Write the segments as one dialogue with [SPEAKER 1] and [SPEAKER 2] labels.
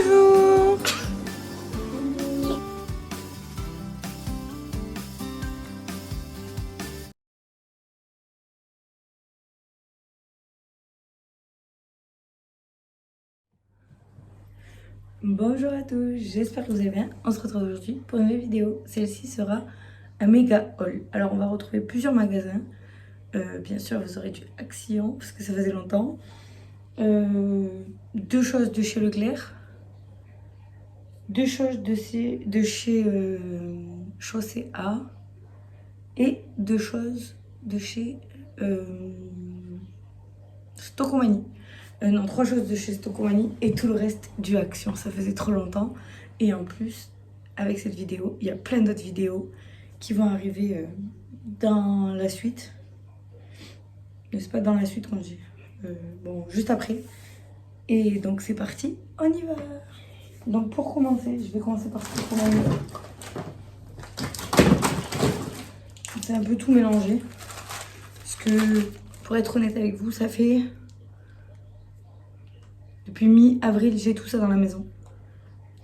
[SPEAKER 1] Bonjour. Bonjour à tous, j'espère que vous allez bien. On se retrouve aujourd'hui pour une nouvelle vidéo. Celle-ci sera un méga haul. Alors on va retrouver plusieurs magasins. Bien sûr vous aurez du Action parce que ça faisait longtemps. Deux choses de chez Leclerc. Deux choses de chez Chaussée A. Et deux choses de chez Stocomanie. Non, trois choses de chez Stocomanie et tout le reste du Action. Ça faisait trop longtemps. Et en plus, avec cette vidéo, il y a plein d'autres vidéos qui vont arriver dans la suite. N'est-ce pas dans la suite qu'on dit bon, juste après. Et donc c'est parti, on y va. Donc pour commencer, je vais commencer par Stocomanie. C'est un peu tout mélangé. Parce que, pour être honnête avec vous, ça fait... Depuis mi-avril, j'ai tout ça dans la maison.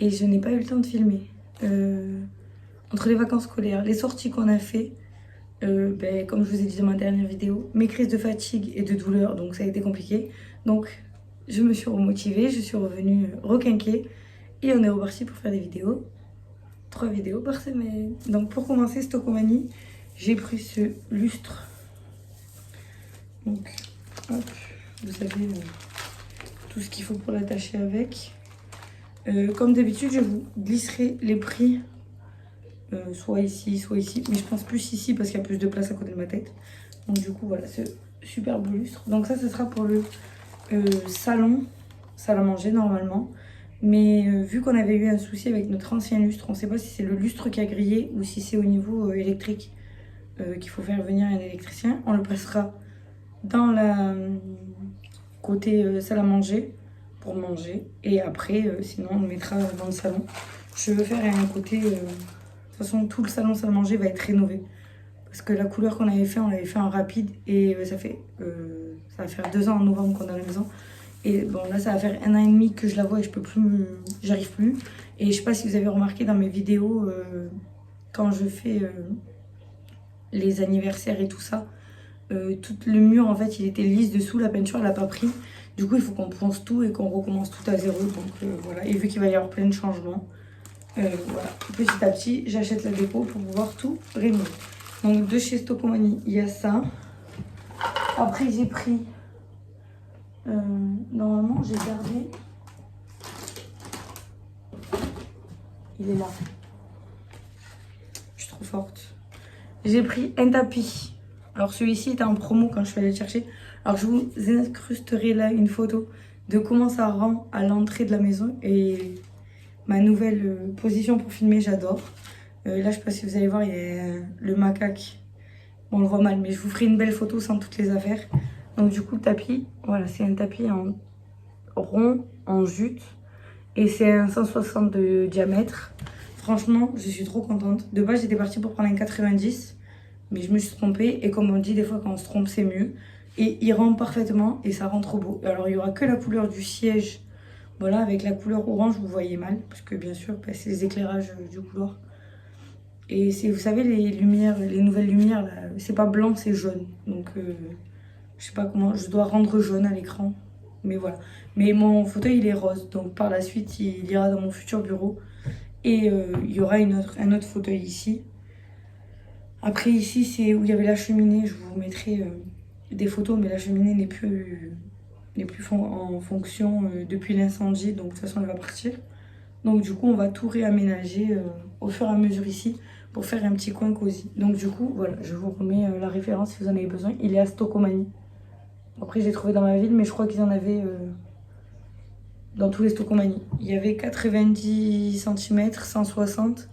[SPEAKER 1] Et je n'ai pas eu le temps de filmer. Entre les vacances scolaires, les sorties qu'on a fait, comme je vous ai dit dans ma dernière vidéo, mes crises de fatigue et de douleur, donc ça a été compliqué. Donc je me suis remotivée, je suis revenue requinquée et on est reparti pour faire des vidéos. 3 vidéos par semaine. Donc pour commencer, Stocomanie, j'ai pris ce lustre. Donc hop, vous savez tout ce qu'il faut pour l'attacher avec. Comme d'habitude, je vous glisserai les prix, soit ici, mais je pense plus ici parce qu'il y a plus de place à côté de ma tête. Donc du coup, voilà, ce super beau lustre. Donc ça, ce sera pour le salle à manger normalement. Mais vu qu'on avait eu un souci avec notre ancien lustre, on ne sait pas si c'est le lustre qui a grillé ou si c'est au niveau électrique qu'il faut faire venir un électricien. On le passera dans la côté salle à manger pour manger et après sinon on le mettra dans le salon. Je veux faire un côté de toute façon tout le salon salle à manger va être rénové parce que la couleur qu'on avait fait, on l'avait fait en rapide et ça va faire 2 ans en novembre qu'on est à la maison et bon là ça va faire 1 an et demi que je la vois et je peux plus j'arrive plus. Et je sais pas si vous avez remarqué dans mes vidéos quand je fais les anniversaires et tout ça, tout le mur en fait il était lisse dessous, la peinture elle a pas pris. Du coup il faut qu'on ponce tout et qu'on recommence tout à zéro. Donc voilà, et vu qu'il va y avoir plein de changements, voilà, petit à petit j'achète la déco pour pouvoir tout rénover. Donc de chez Stocomanie il y a ça. Après j'ai pris normalement j'ai gardé, il est là, je suis trop forte. J'ai pris un tapis. Alors celui-ci était en promo quand je suis allée le chercher. Alors je vous incrusterai là une photo de comment ça rend à l'entrée de la maison. Et ma nouvelle position pour filmer, j'adore. Là je sais pas si vous allez voir, il y a le macaque. Bon, on le voit mal, mais je vous ferai une belle photo sans toutes les affaires. Donc du coup le tapis, voilà, c'est un tapis en rond, en jute. Et c'est un 160 de diamètre. Franchement, je suis trop contente. De base, j'étais partie pour prendre un 90. Mais je me suis trompée et comme on dit des fois quand on se trompe c'est mieux. Et il rend parfaitement et ça rend trop beau. Alors il n'y aura que la couleur du siège. Voilà, avec la couleur orange vous voyez mal. Parce que bien sûr c'est les éclairages du couloir. Et c'est, vous savez les lumières, les nouvelles lumières là, c'est pas blanc c'est jaune. Donc je sais pas comment, je dois rendre jaune à l'écran. Mais voilà. Mais mon fauteuil il est rose. Donc par la suite il ira dans mon futur bureau. Et il y aura un autre fauteuil ici. Après ici c'est où il y avait la cheminée, je vous mettrai des photos, mais la cheminée n'est plus en fonction depuis l'incendie, donc de toute façon elle va partir. Donc du coup on va tout réaménager au fur et à mesure ici pour faire un petit coin cosy. Donc du coup voilà, je vous remets la référence si vous en avez besoin, il est à Stocomanie. Après j'ai trouvé dans ma ville, mais je crois qu'ils en avaient dans tous les Stocomanie. Il y avait 90 cm, 160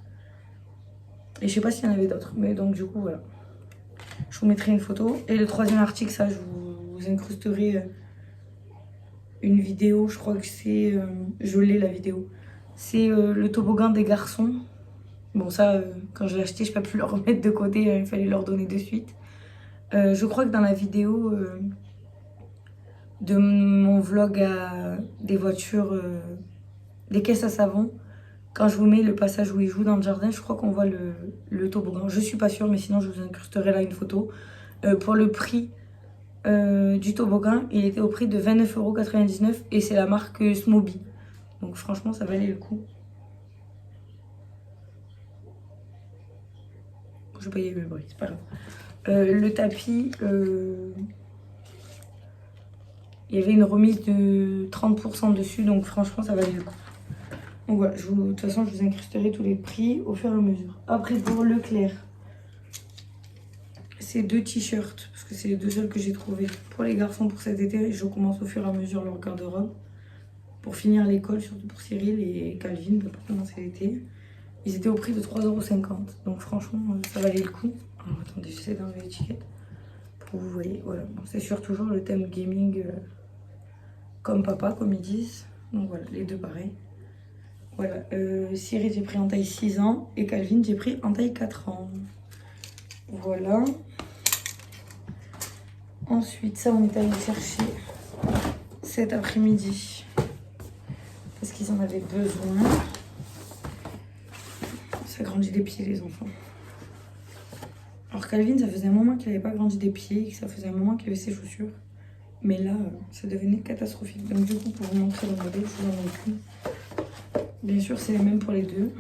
[SPEAKER 1] et je sais pas s'il y en avait d'autres, mais donc du coup voilà. Je vous mettrai une photo. Et le troisième article, ça, je vous incrusterai une vidéo. Je crois que c'est... je l'ai, la vidéo. C'est le toboggan des garçons. Bon, ça, quand je l'ai acheté, je ne peux plus le remettre de côté. Il fallait leur donner de suite. Je crois que dans la vidéo de mon vlog à des voitures des caisses à savon. Quand je vous mets le passage où il joue dans le jardin, je crois qu'on voit le toboggan. Je suis pas sûre, mais sinon je vous incrusterai là une photo. Pour le prix du toboggan, il était au prix de 29,99 € et c'est la marque Smoby. Donc franchement, ça valait le coup. Je vais pas y aller, mais bon, c'est pas grave. Le tapis, il y avait une remise de 30% dessus, donc franchement, ça valait le coup. Donc voilà, de toute façon, je vous incrusterai tous les prix au fur et à mesure. Après, pour Leclerc, c'est 2 t-shirts, parce que c'est les 2 seuls que j'ai trouvés pour les garçons pour cet été. Je commence au fur et à mesure leur garde-robe. Pour finir l'école, surtout pour Cyril et Calvin, pour commencer l'été. Ils étaient au prix de 3,50 €. Donc franchement, ça valait le coup. Alors attendez, j'essaie d'enlever l'étiquette. Pour vous voyez, voilà. Bon, c'est sûr, toujours le thème gaming comme papa, comme ils disent. Donc voilà, les deux pareils. Voilà, Cyril j'ai pris en taille 6 ans et Calvin j'ai pris en taille 4 ans. Voilà. Ensuite, ça on est allé chercher cet après-midi parce qu'ils en avaient besoin. Ça grandit des pieds les enfants. Alors Calvin, ça faisait un moment qu'il n'avait pas grandi des pieds, que ça faisait un moment qu'il avait ses chaussures. Mais là, ça devenait catastrophique. Donc du coup, pour vous montrer le modèle, je vous en montre une. Bien sûr, c'est les mêmes pour les deux.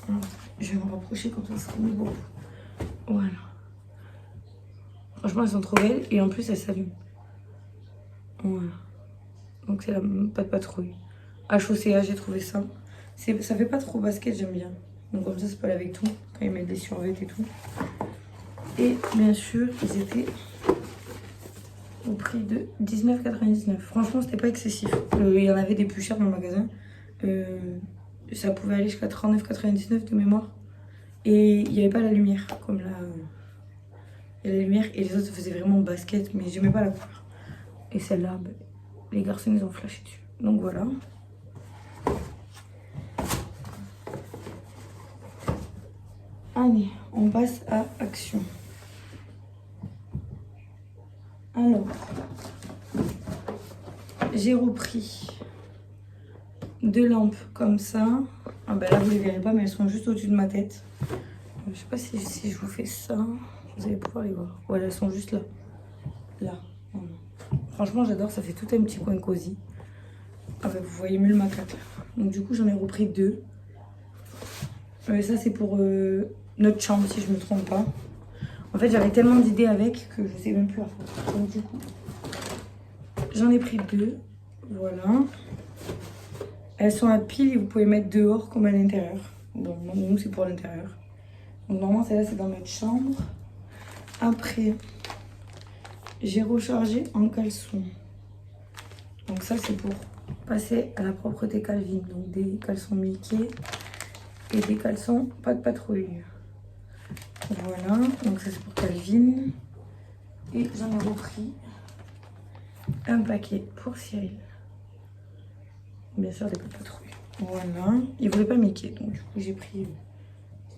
[SPEAKER 1] Alors, je vais me rapprocher comme ça sera mieux pour vous. Voilà. Franchement, elles sont trop belles et en plus, elles s'allument. Voilà. Donc c'est la pas de patrouille. HOCA, j'ai trouvé ça. Ça fait pas trop basket, j'aime bien. Donc comme ça, c'est pas aller avec tout. Quand ils mettent des survêtements et tout. Et bien sûr, ils étaient au prix de 19,99 €. Franchement, c'était pas excessif. Il y en avait des plus chers dans le magasin. Ça pouvait aller jusqu'à 39,99 € de mémoire. Et il n'y avait pas la lumière, comme là. Il y a la lumière et les autres, ça faisait vraiment basket, mais j'aimais pas la couleur. Et celle-là, ben, les garçons, ils ont flashé dessus. Donc voilà. Allez, on passe à action. Alors, j'ai repris 2 lampes comme ça. Ah ben là, vous les verrez pas, mais elles sont juste au-dessus de ma tête. Je sais pas si je vous fais ça, vous allez pouvoir les voir. Voilà, elles sont juste là. Là. Voilà. Franchement, j'adore, ça fait tout un petit coin cosy. Ah ben, vous voyez mieux le macaque là. Donc du coup, j'en ai repris 2. Ça, c'est pour notre chambre, si je me trompe pas. En fait, j'avais tellement d'idées avec que je sais même plus à faire. Donc du coup, j'en ai pris 2. Voilà. Elles sont à pile et vous pouvez mettre dehors comme à l'intérieur. Bon, nous, c'est pour l'intérieur. Donc normalement, celle-là, c'est dans notre chambre. Après, j'ai rechargé en caleçon. Donc ça, c'est pour passer à la propreté Calvin. Donc des caleçons Mickey et des caleçons pas de patrouille. Voilà, donc ça c'est pour Calvin. Et j'en ai repris un paquet pour Cyril. Bien sûr, des pas de patrouille. Voilà, il voulait pas Mickey, donc du coup j'ai pris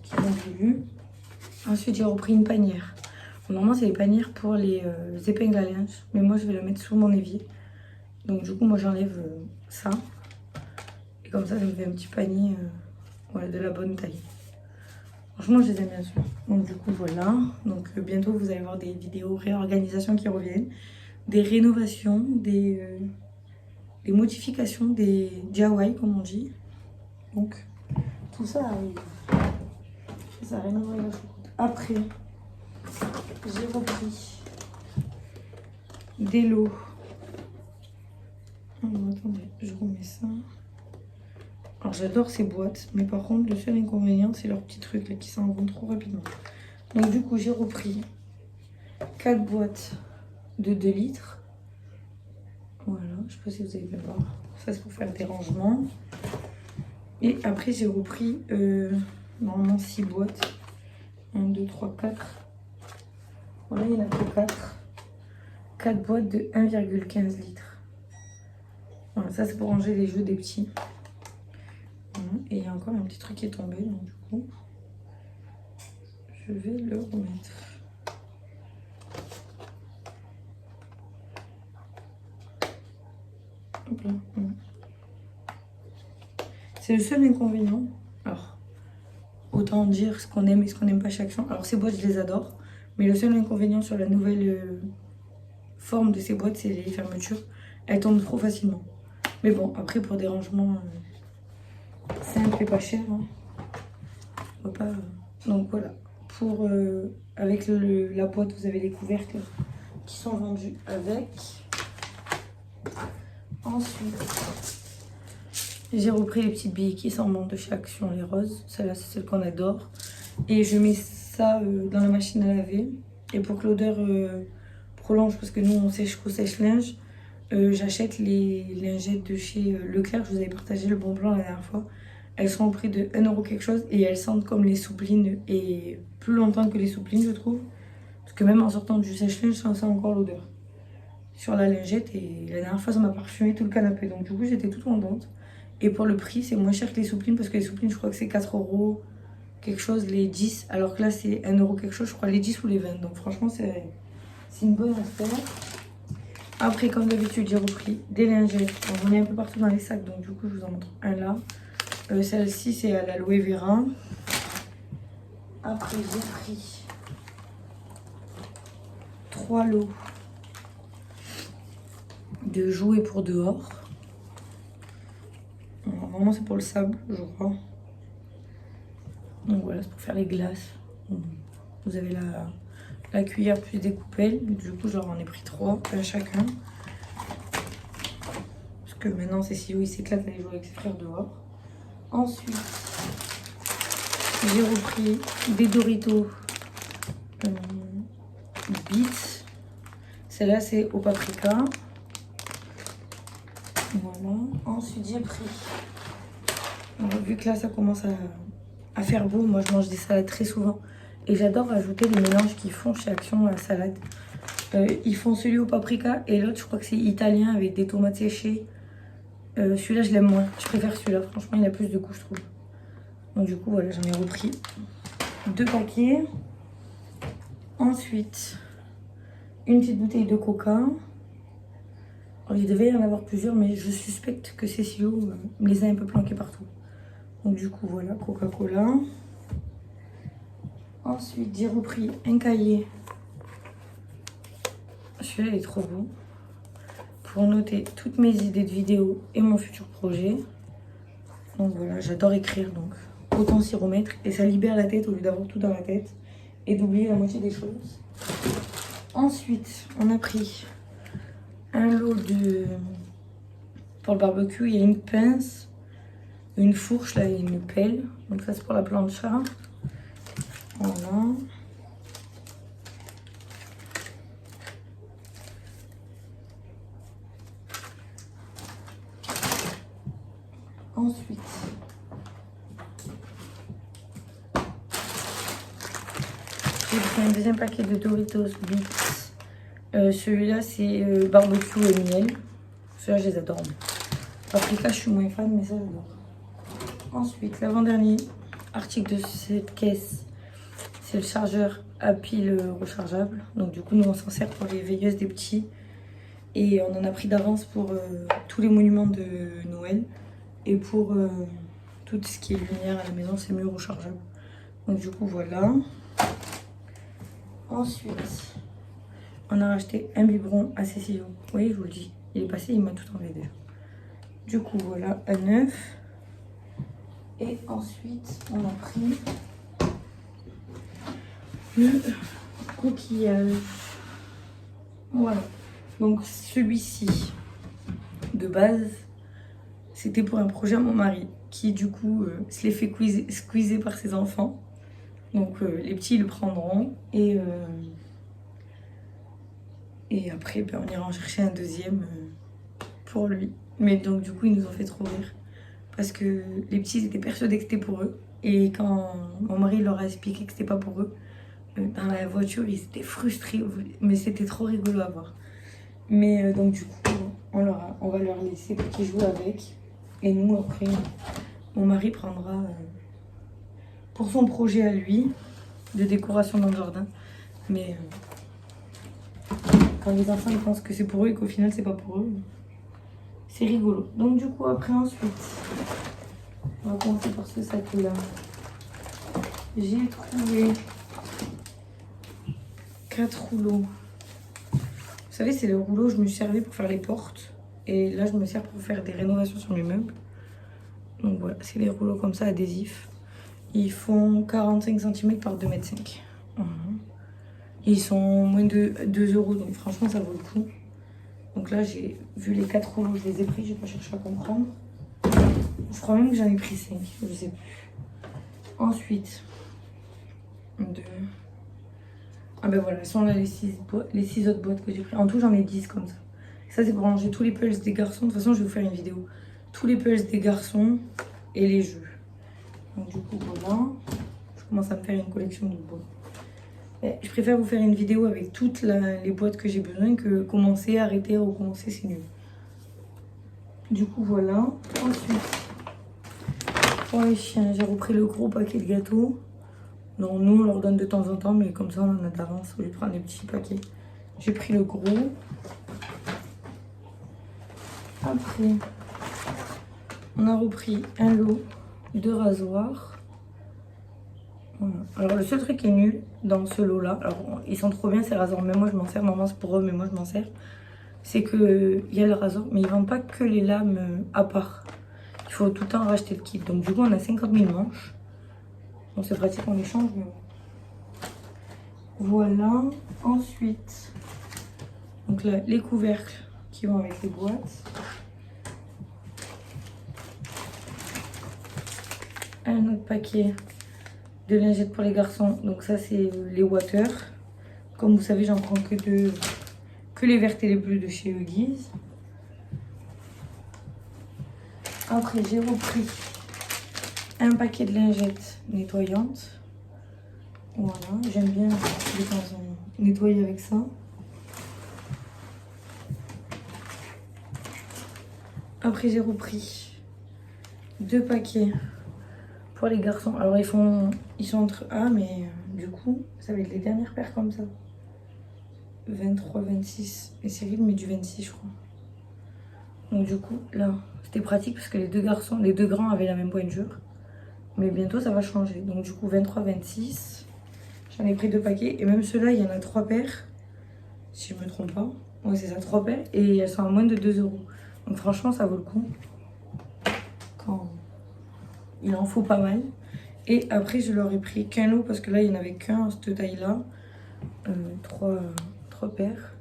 [SPEAKER 1] ce qu'ils ont voulu. Ensuite, j'ai repris une panière. Bon, normalement, c'est les panières pour les épingles à linge, mais moi je vais la mettre sous mon évier. Donc du coup, moi j'enlève ça. Et comme ça me fait un petit panier voilà, de la bonne taille. Franchement, je les aime bien sûr. Donc du coup, voilà. Donc bientôt, vous allez voir des vidéos réorganisation qui reviennent. Des rénovations, des modifications, des DIY comme on dit. Donc tout ça arrive. Ça rénove. Après, j'ai repris des lots. Alors, attendez, je remets ça. Alors j'adore ces boîtes, mais par contre le seul inconvénient c'est leurs petits trucs là, qui s'en vont trop rapidement. Donc du coup j'ai repris 4 boîtes de 2 litres. Voilà, je sais pas si vous allez bien voir. Ça c'est pour faire des rangements. Et après j'ai repris normalement 6 boîtes. 1, 2, 3, 4. Voilà, il n'y en a que 4. 4 boîtes de 1,15 litres. Voilà, ça c'est pour ranger les jeux des petits. Et il y a encore un petit truc qui est tombé, donc du coup, je vais le remettre. Hop là. C'est le seul inconvénient. Alors, autant dire ce qu'on aime et ce qu'on n'aime pas chez Action. Alors, ces boîtes, je les adore. Mais le seul inconvénient sur la nouvelle forme de ces boîtes, c'est les fermetures. Elles tombent trop facilement. Mais bon, après, pour des rangements simples et pas chers, hein, on va pas... Donc voilà. Pour, avec la boîte, vous avez les couvercles qui sont vendus avec. Ensuite, j'ai repris les petites billes qui s'en montent de chez Action, les roses. Celle-là, c'est celle qu'on adore. Et je mets ça dans la machine à laver. Et pour que l'odeur prolonge, parce que nous, on sèche qu'au sèche-linge, j'achète les lingettes de chez Leclerc. Je vous avais partagé le bon plan la dernière fois. Elles sont au prix de 1 € quelque chose. Et elles sentent comme les souplines. Et plus longtemps que les souplines, je trouve. Parce que même en sortant du sèche-linge, ça sent encore l'odeur sur la lingette. Et la dernière fois, ça m'a parfumé tout le canapé. Donc du coup, j'étais toute contente. Et pour le prix, c'est moins cher que les souplines. Parce que les souplines, je crois que c'est 4 € quelque chose, les 10. Alors que là, c'est 1 € quelque chose, je crois, les 10 ou les 20. Donc franchement, c'est une bonne affaire. Après, comme d'habitude, j'ai repris des lingettes. J'en ai un peu partout dans les sacs. Donc du coup, je vous en montre un là. Celle-ci, c'est à l'aloe vera. Après, j'ai pris 3 lots de jouets pour dehors. Alors, vraiment, c'est pour le sable, je crois. Donc voilà, c'est pour faire les glaces. Vous avez la cuillère plus des coupelles. Du coup, je leur en ai pris 3, un chacun. Parce que maintenant, Cécile, il s'éclate à aller jouer avec ses frères dehors. Ensuite, j'ai repris des Doritos Beats. Celle-là, c'est au paprika. Voilà. Ensuite, j'ai pris... Alors, vu que là, ça commence à faire beau, moi, je mange des salades très souvent. Et j'adore ajouter les mélanges qu'ils font chez Action à la salade. Ils font celui au paprika et l'autre, je crois que c'est italien avec des tomates séchées. Celui-là, je l'aime moins. Je préfère celui-là. Franchement, il a plus de goût, je trouve. Donc du coup, voilà, j'en ai repris 2 paquets. Ensuite, une petite bouteille de coca. Alors, il devait y en avoir plusieurs, mais je suspecte que Cécilio me les a un peu planqués partout. Donc du coup, voilà, Coca-Cola. Ensuite, j'ai repris un cahier. Celui-là, il est trop beau. Pour noter toutes mes idées de vidéos et mon futur projet. Donc voilà, j'adore écrire, donc autant s'y remettre. Et ça libère la tête au lieu d'avoir tout dans la tête et d'oublier la moitié des choses. Ensuite, on a pris un lot de... Pour le barbecue, il y a une pince, une fourche là et une pelle. Donc ça, c'est pour la plancha. Voilà. Ensuite, j'ai pris un deuxième paquet de Doritos Beats. Celui-là, c'est barbecue et miel. Ceux-là, je les adore. Paprika, je suis moins fan, mais ça, j'adore. Ensuite, l'avant-dernier article de cette caisse, c'est le chargeur à pile rechargeable. Donc, du coup, nous, on s'en sert pour les veilleuses des petits. Et on en a pris d'avance pour tous les monuments de Noël. Et pour tout ce qui est lumière à la maison, c'est mieux rechargeable. Donc du coup, voilà. Ensuite, on a racheté un biberon à Cécilio. Vous voyez, je vous le dis, il est passé, il m'a tout enlevé d'ailleurs. Du coup, voilà, un neuf. Et ensuite, on a pris le coquillage. Voilà. Donc celui-ci, de base, c'était pour un projet à mon mari, qui du coup se les fait squeezer par ses enfants. Donc les petits, ils le prendront. Et après, ben, on ira en chercher un deuxième pour lui. Mais donc du coup, ils nous ont fait trop rire. Parce que les petits, ils étaient persuadés que c'était pour eux. Et quand mon mari leur a expliqué que c'était pas pour eux, dans la voiture, ils étaient frustrés. Mais c'était trop rigolo à voir. Mais donc du coup, on va leur laisser pour qu'ils jouent avec. Et nous, après, mon mari prendra pour son projet à lui de décoration dans le jardin. Mais quand les enfants ils pensent que c'est pour eux et qu'au final c'est pas pour eux, c'est rigolo. Donc du coup, après ensuite, On va commencer par ce sac-là. J'ai trouvé 4 rouleaux. Vous savez, c'est le rouleau, je me suis servi pour faire les portes. Et là, je me sers pour faire des rénovations sur mes meubles. Donc voilà, c'est les rouleaux comme ça, adhésifs. Ils font 45 cm par 2,5 m. Voilà. Ils sont moins de 2 €, donc franchement, ça vaut le coup. Donc là, j'ai vu les 4 rouleaux, je les ai pris, j'ai pas cherché à comprendre. Je crois même que j'en ai pris 5, je sais plus. Ensuite, ah ben voilà, elles sont là les 6 autres boîtes que j'ai pris. En tout, j'en ai 10 comme ça. Ça, c'est pour ranger tous les pulls des garçons. De toute façon, je vais vous faire une vidéo. Tous les pulls des garçons et les jeux. Donc du coup, voilà. Je commence à me faire une collection de boîtes. Et je préfère vous faire une vidéo avec toutes les boîtes que j'ai besoin que commencer, arrêter, recommencer, c'est nul. Du coup, voilà. Ensuite, pour les chiens, j'ai repris le gros paquet de gâteaux. Non, nous, on leur donne de temps en temps, mais comme ça, on en a d'avance. Au lieu de prendre des petits paquets. J'ai pris le gros. Après, on a repris un lot de rasoirs. Voilà. Alors, le seul truc qui est nul dans ce lot-là, alors ils sont trop bien ces rasoirs, mais moi je m'en sers. Maman, c'est pour eux, mais moi je m'en sers. C'est qu'il y a le rasoir, mais ils vendent pas que les lames à part. Il faut tout le temps racheter le kit. Donc, du coup, on a 50 000 manches. Bon, c'est pratique, on les change, mais voilà. Ensuite, donc là, les couvercles qui vont avec les boîtes. Un autre paquet de lingettes pour les garçons. Donc ça, c'est les water. Comme vous savez, j'en prends que les vertes et les bleues de chez Huggies. Après, j'ai repris un paquet de lingettes nettoyantes. Voilà, j'aime bien nettoyer avec ça. Après, j'ai repris 2 paquets pour les garçons. Alors, ils sont entre A, mais du coup, ça va être les dernières paires comme ça. 23, 26. Et Cyril met du 26, je crois. Donc, du coup, là, c'était pratique parce que les 2 garçons, les 2 grands avaient la même pointure. Mais bientôt, ça va changer. Donc, du coup, 23, 26. J'en ai pris 2 paquets. Et même ceux-là, il y en a 3 paires. Si je me trompe pas. Ouais, c'est ça, 3 paires. Et elles sont à moins de 2 €. Donc, franchement, ça vaut le coup. Quand il en faut pas mal. Et après, je leur ai pris qu'un lot parce que là, il n'y en avait qu'un, cette taille-là. 3 paires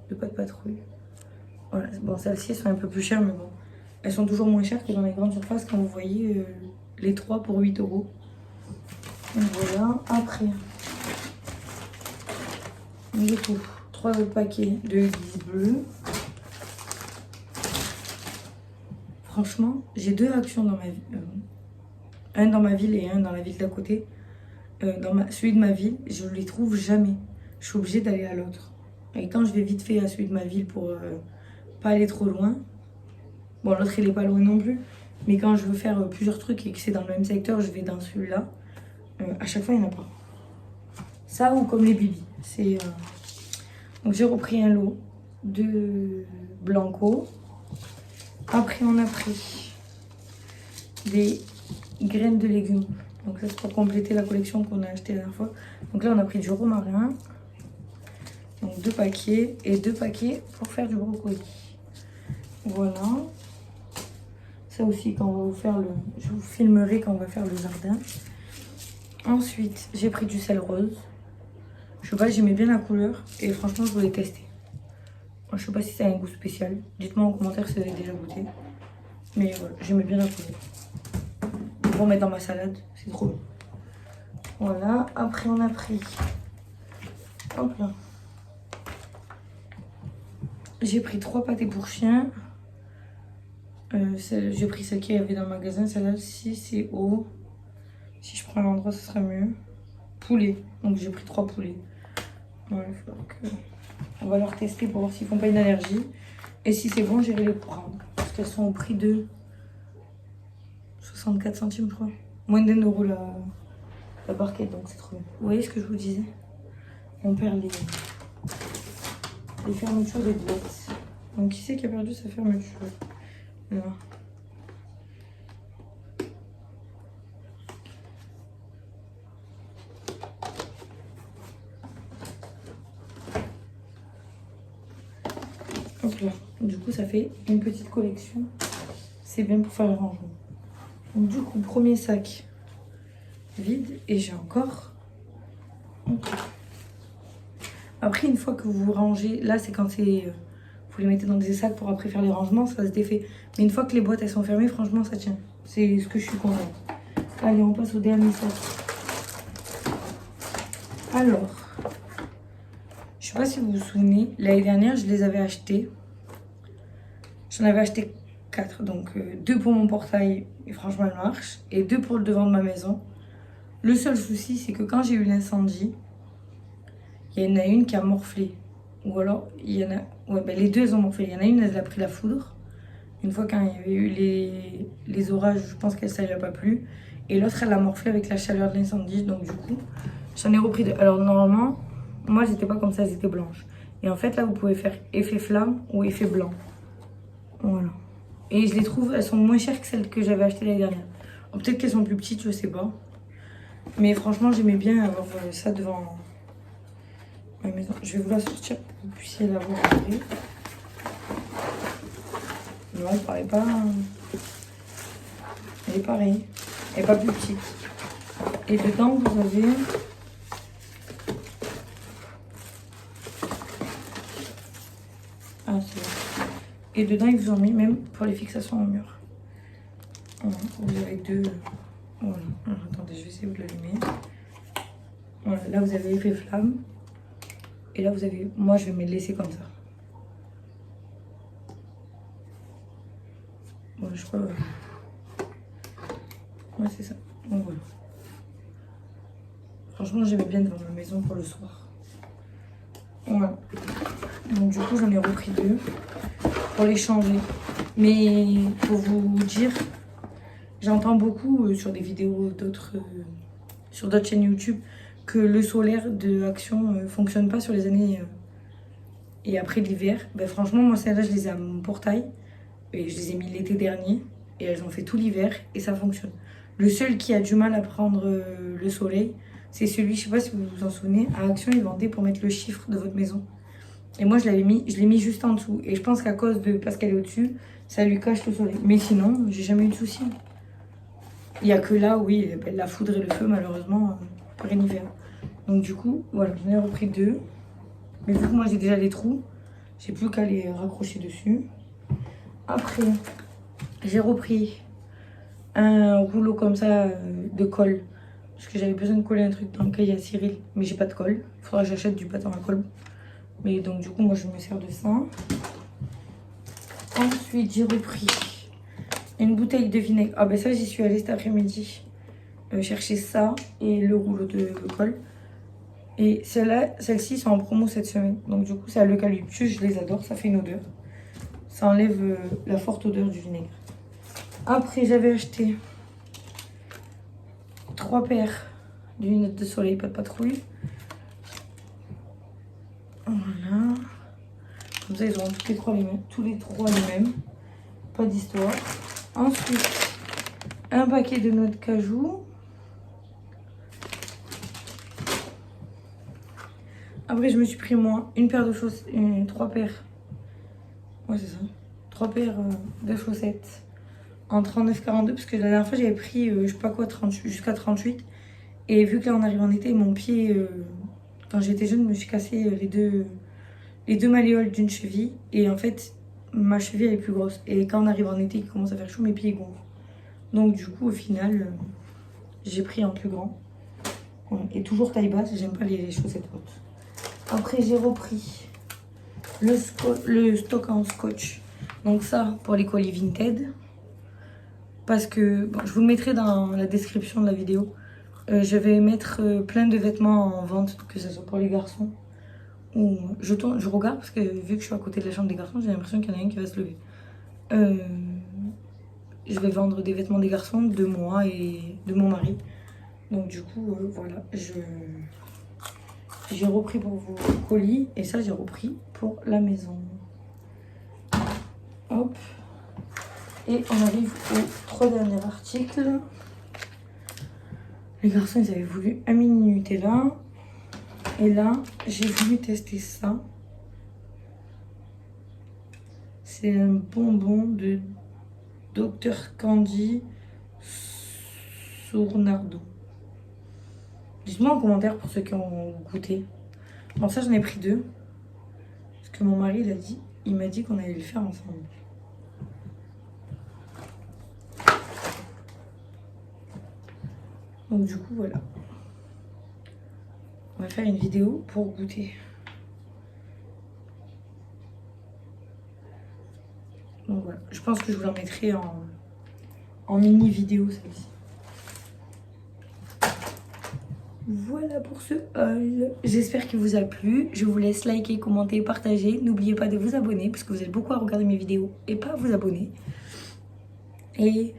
[SPEAKER 1] de pas de patrouille. Voilà. Bon, celles-ci, elles sont un peu plus chères, mais bon. Elles sont toujours moins chères que dans les grandes surfaces quand vous voyez les 3 pour 8 €. Donc voilà. Après, du coup, 3 autres paquets de Huggies bleus. Franchement, j'ai 2 actions dans ma vie. Un dans ma ville et un dans la ville d'à côté. Celui de ma ville, je ne les trouve jamais. Je suis obligée d'aller à l'autre. Et quand je vais vite fait à celui de ma ville pour pas aller trop loin. Bon, l'autre, il est pas loin non plus. Mais quand je veux faire plusieurs trucs et que c'est dans le même secteur, je vais dans celui-là. À chaque fois, il n'y en a pas. Ça ou comme les bibis. Donc, j'ai repris un lot de Blanco. Après, on a pris des graines de légumes. Donc ça, c'est pour compléter la collection qu'on a acheté la dernière fois. Donc là, on a pris du romarin. Donc 2 paquets. Et 2 paquets pour faire du brocoli. Voilà. Ça aussi, quand on va vous faire je vous filmerai quand on va faire le jardin. Ensuite, j'ai pris du sel rose. Je sais pas, j'aimais bien la couleur. Et franchement, je voulais tester. Je sais pas si ça a un goût spécial. Dites-moi en commentaire si vous avez déjà goûté. Mais voilà, j'aimais bien la couleur. Pour mettre dans ma salade, c'est trop bon. Voilà, après on a pris. Hop là. J'ai pris 3 pâtés pour chien. J'ai pris celle qu'il y avait dans le magasin. Celle-ci, c'est haut. Si je prends l'endroit, ce sera mieux. Poulet. Donc j'ai pris 3 poulets. Voilà, on va leur tester pour voir s'ils font pas une allergie. Et si c'est bon, j'irai les prendre. Parce qu'elles sont au prix de 64 centimes, je crois. Moins d'1 € la barquette, donc c'est trop bien. Vous voyez ce que je vous disais? On perd les fermetures des boîtes. Donc qui c'est qui a perdu sa fermeture? Là. Hop là. Du coup, ça fait une petite collection. C'est bien pour faire le rangement. Donc, du coup, premier sac vide. Et j'ai encore... Okay. Après, une fois que vous rangez... Là, c'est quand c'est... vous les mettez dans des sacs pour après faire les rangements. Ça se défait. Mais une fois que les boîtes, elles sont fermées, franchement, ça tient. C'est ce que je suis contente. Allez, on passe au dernier sac. Alors... je sais pas si vous vous souvenez. L'année dernière, je les avais achetés. J'en avais acheté 4. Donc, 2 pour mon portail. Et franchement, elle marche. Et 2 pour le devant de ma maison. Le seul souci, c'est que quand j'ai eu l'incendie, il y en a une qui a morflé. Ou alors, il y en a... ouais, ben les deux, elles ont morflé. Il y en a une, elle a pris la foudre. Une fois quand il y avait eu les orages, je pense qu'elle, ça lui a pas plu. Et l'autre, elle a morflé avec la chaleur de l'incendie. Donc, du coup, j'en ai repris 2. Alors, normalement, moi, j'étais pas comme ça, elles étaient blanches. Et en fait, là, vous pouvez faire effet flamme ou effet blanc. Voilà. Et je les trouve, elles sont moins chères que celles que j'avais achetées l'année dernière. Peut-être qu'elles sont plus petites, je sais pas. Mais franchement, j'aimais bien avoir ça devant ma maison. Je vais vous la sortir pour que vous puissiez la voir après. Non, elle paraît pas... elle est pareille. Elle est pas plus petite. Et dedans, vous avez... ah, c'est bon. Et dedans, ils vous ont mis même pour les fixations au mur. Voilà. Vous avez 2... voilà. Alors, attendez, je vais essayer de l'allumer. Voilà. Là, vous avez effet flamme. Et là, vous avez... moi, je vais me les laisser comme ça. Bon, je crois... ouais, c'est ça. Donc, voilà. Franchement, j'aimais bien devant ma maison pour le soir. Voilà. Donc, du coup, j'en ai repris 2 pour les changer. Mais pour vous dire, j'entends beaucoup sur des vidéos d'autres... sur d'autres chaînes YouTube que le solaire de Action fonctionne pas sur les années et après l'hiver. Ben, franchement, moi, celles-là, je les ai à mon portail et je les ai mis l'été dernier et elles ont fait tout l'hiver et ça fonctionne. Le seul qui a du mal à prendre le soleil, c'est celui, je sais pas si vous vous en souvenez, à Action, ils vendaient pour mettre le chiffre de votre maison. Et moi, je l'ai mis juste en dessous. Et je pense qu'à cause de, parce qu'elle est au-dessus, ça lui cache le soleil. Mais sinon, j'ai jamais eu de soucis. Il n'y a que là, oui, la foudre et le feu, malheureusement, plein hiver. Donc du coup, voilà, j'en ai repris 2. Mais vu que moi j'ai déjà les trous, j'ai plus qu'à les raccrocher dessus. Après, j'ai repris un rouleau comme ça de colle. Parce que j'avais besoin de coller un truc dans le cahier à Cyril. Mais j'ai pas de colle. Il faudra que j'achète du pâte à colle. Mais donc du coup, moi je me sers de ça. Ensuite, j'ai repris une bouteille de vinaigre. Ah ben ça, j'y suis allée cet après-midi. Chercher ça et le rouleau de colle. Et celles-ci sont en promo cette semaine. Donc du coup, c'est à l'eucalyptus, je les adore, ça fait une odeur. Ça enlève la forte odeur du vinaigre. Après, j'avais acheté 3 paires de lunettes de soleil, pas de patrouille. Voilà. Comme ça, ils auront tous les trois les mêmes. Pas d'histoire. Ensuite, un paquet de noix de cajou. Après, je me suis pris moi une paire de chaussettes, 3 paires. Ouais, c'est ça. 3 paires de chaussettes en 39,42 parce que la dernière fois j'avais pris, je sais pas quoi, 38, jusqu'à 38. Et vu que là on arrive en été, mon pied, quand j'étais jeune, je me suis cassé les deux malléoles d'une cheville. Et en fait, ma cheville elle est plus grosse. Et quand on arrive en été, il commence à faire chaud, mes pieds gonflent. Donc du coup, au final, j'ai pris un plus grand. Ouais. Et toujours taille basse, j'aime pas les chaussettes hautes. Après, j'ai repris le stock en scotch. Donc ça, pour les colis Vinted. Parce que, bon, je vous le mettrai dans la description de la vidéo. Je vais mettre plein de vêtements en vente, que ce soit pour les garçons. Ou je regarde, parce que vu que je suis à côté de la chambre des garçons, j'ai l'impression qu'il y en a un qui va se lever. Je vais vendre des vêtements des garçons, de moi et de mon mari. Donc du coup, voilà, j'ai repris pour vos colis et ça j'ai repris pour la maison. Hop. Et on arrive au 3 derniers articles. Les garçons ils avaient voulu un mini Nutella. Et là j'ai voulu tester ça. C'est un bonbon de Dr Candy Sournardo. Dites-moi en commentaire pour ceux qui ont goûté. Bon, ça, j'en ai pris 2. Parce que mon mari, il m'a dit qu'on allait le faire ensemble. Donc du coup, voilà. On va faire une vidéo pour goûter. Donc voilà. Je pense que je vous la mettrai en mini vidéo, celle-ci. Voilà pour ce haul. J'espère qu'il vous a plu. Je vous laisse liker, commenter, partager. N'oubliez pas de vous abonner parce que vous êtes beaucoup à regarder mes vidéos et pas à vous abonner. Et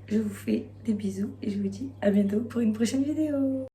[SPEAKER 1] je vous fais des bisous et je vous dis à bientôt pour une prochaine vidéo.